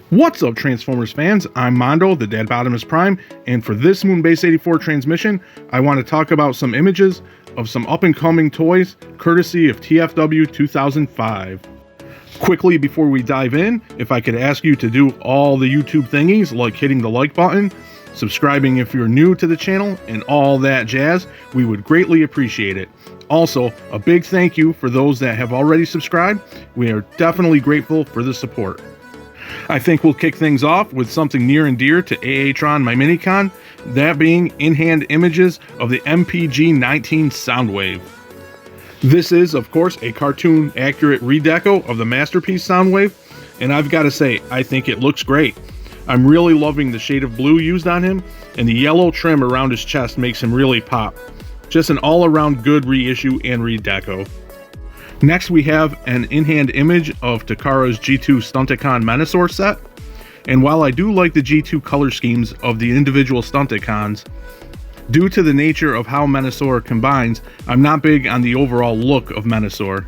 What's up, Transformers fans? I'm Mondo, the Dadbottomus Prime, and for this Moonbase 84 transmission, I want to talk about some images of some up-and-coming toys, courtesy of TFW 2005. Quickly before we dive in, if I could ask you to do all the YouTube thingies, like hitting the like button, subscribing if you're new to the channel, and all that jazz, we would greatly appreciate it. Also, a big thank you for those that have already subscribed. We are definitely grateful for the support. I think we'll kick things off with something near and dear to AAtron My Minicon, that being in-hand images of the MPG-19 Soundwave. This is, of course, a cartoon-accurate redeco of the Masterpiece Soundwave, and I've got to say, I think it looks great. I'm really loving the shade of blue used on him, and the yellow trim around his chest makes him really pop. Just an all-around good reissue and redeco. Next, we have an in-hand image of Takara's G2 Stunticon Menasor set, and while I do like the G2 color schemes of the individual Stunticons, due to the nature of how Menasor combines, I'm not big on the overall look of Menasor.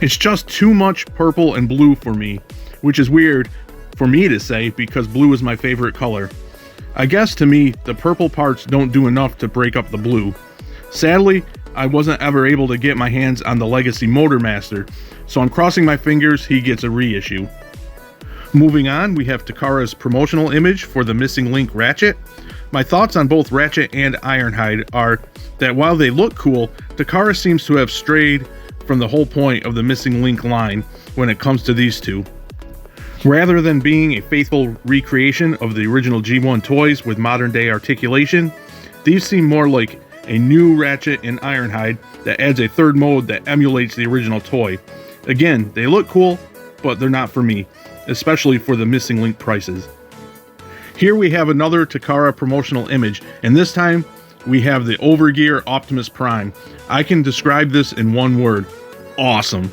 It's just too much purple and blue for me, which is weird for me to say because blue is my favorite color. I guess to me, the purple parts don't do enough to break up the blue. Sadly, I wasn't ever able to get my hands on the Legacy Motormaster, so I'm crossing my fingers he gets a reissue. Moving on, we have Takara's promotional image for the Missing Link Ratchet. My thoughts on both Ratchet and Ironhide are that while they look cool, Takara seems to have strayed from the whole point of the Missing Link line when it comes to these two. Rather than being a faithful recreation of the original G1 toys with modern day articulation, these seem more like a new Ratchet and Ironhide that adds a third mode that emulates the original toy. Again, they look cool, but they're not for me, especially for the Missing Link prices. Here we have another Takara promotional image, and this time we have the Overgear Optimus Prime. I can describe this in one word: awesome.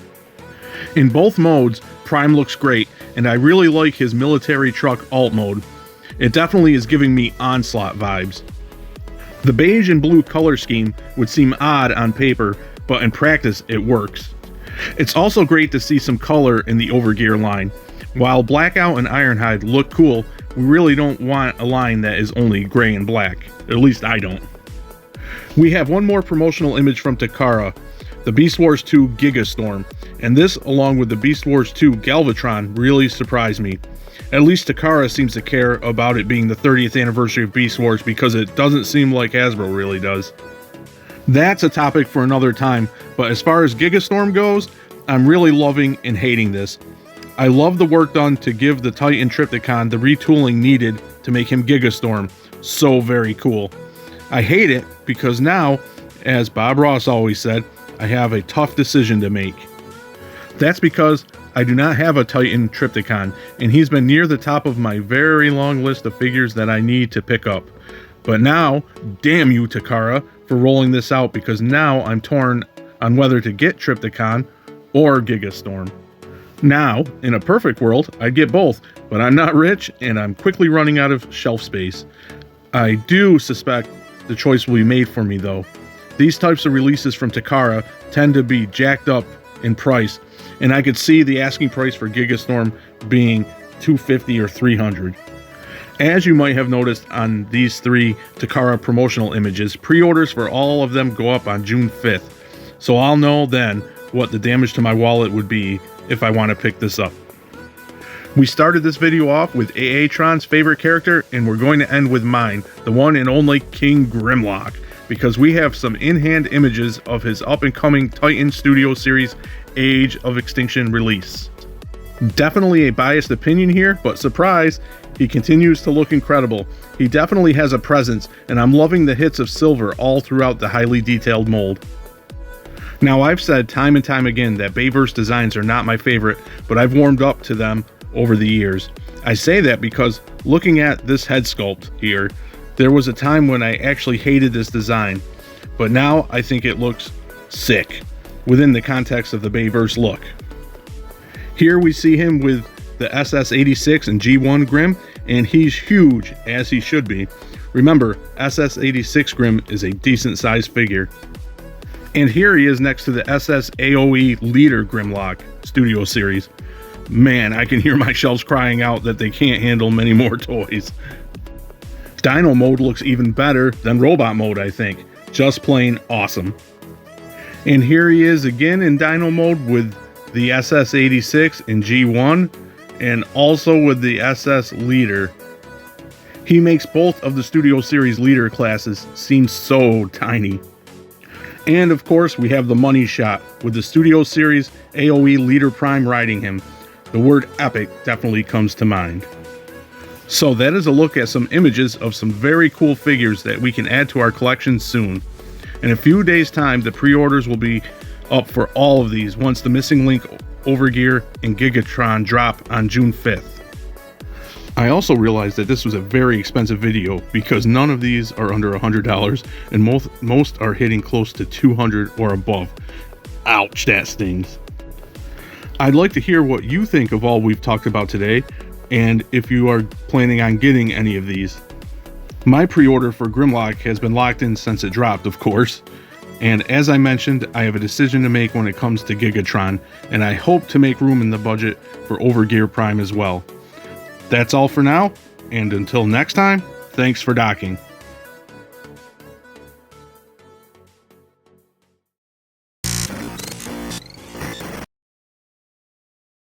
In both modes, Prime looks great, and I really like his military truck alt mode. It definitely is giving me Onslaught vibes. The beige and blue color scheme would seem odd on paper, but in practice it works. It's also great to see some color in the Overgear line. While Blackout and Ironhide look cool, we really don't want a line that is only gray and black. At least I don't. We have one more promotional image from Takara, the Beast Wars 2 Gigastorm, and this along with the Beast Wars 2 Galvatron really surprised me. At least Takara seems to care about it being the 30th anniversary of Beast Wars because it doesn't seem like Hasbro really does. That's a topic for another time, but as far as Gigastorm goes, I'm really loving and hating this. I love the work done to give the Titan Trypticon the retooling needed to make him Gigastorm. So very cool. I hate it because now, as Bob Ross always said, I have a tough decision to make. That's because I do not have a Titan Trypticon, and he's been near the top of my very long list of figures that I need to pick up. But now, damn you Takara for rolling this out, because now I'm torn on whether to get Trypticon or Gigastorm. Now, in a perfect world, I'd get both, but I'm not rich and I'm quickly running out of shelf space. I do suspect the choice will be made for me though. These types of releases from Takara tend to be jacked up in price, and I could see the asking price for Gigastorm being $250 or $300. As you might have noticed on these three Takara promotional images, pre-orders for all of them go up on June 5th, so I'll know then what the damage to my wallet would be if I want to pick this up. We started this video off with AAtron's favorite character, and we're going to end with mine, the one and only King Grimlock, because we have some in-hand images of his up-and-coming Titan Studio Series Age of Extinction release. Definitely a biased opinion here, but surprise, he continues to look incredible. He definitely has a presence, and I'm loving the hits of silver all throughout the highly detailed mold. Now, I've said time and time again that Bayverse designs are not my favorite, but I've warmed up to them over the years. I say that because looking at this head sculpt here, there was a time when I actually hated this design, but now I think it looks sick within the context of the Bayverse look. Here we see him with the SS86 and G1 Grim, and he's huge, as he should be. Remember, SS86 Grim is a decent sized figure. And here he is next to the SS AOE Leader Grimlock Studio Series. Man, I can hear my shelves crying out that they can't handle many more toys. Dino mode looks even better than robot mode, I think. Just plain awesome. And here he is again in Dino mode with the SS86 in G1 and also with the SS Leader. He makes both of the Studio Series Leader classes seem so tiny. And of course we have the money shot with the Studio Series AOE Leader Prime riding him. The word epic definitely comes to mind. So that is a look at some images of some very cool figures that we can add to our collection soon. In a few days time, the pre-orders will be up for all of these once the Missing Link Overgear and Gigatron drop on June 5th. I also realized that this was a very expensive video because none of these are under $100 and most are hitting close to $200 or above. Ouch, that stings. I'd like to hear what you think of all we've talked about today and if you are planning on getting any of these. My pre-order for Grimlock has been locked in since it dropped, of course. And as I mentioned, I have a decision to make when it comes to Gigatron, and I hope to make room in the budget for Overgear Prime as well. That's all for now, and until next time, thanks for docking.